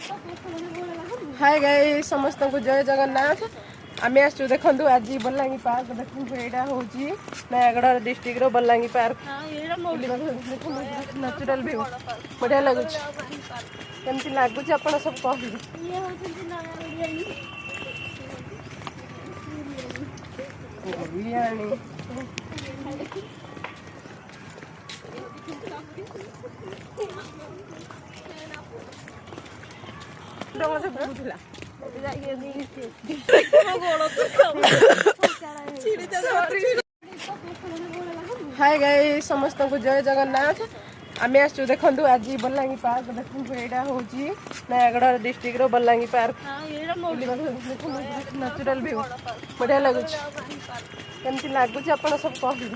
Hi guys समस्त को जय जगन्नाथ। आम आसु देखु आज बलांगी पार्क देखु यहाँ हूँ Nayagarh district Balangi park natural view बढ़िया लगुच केमती लगुच आप सब कहते हाय गाइस समस्त को जय जगन्नाथ। आम आसु देखु आज बलांगी पार्क देखु यहाँ हूँ Nayagarh district Balangi park natural view बढ़िया लगुच केमती लगुच आप सब कहते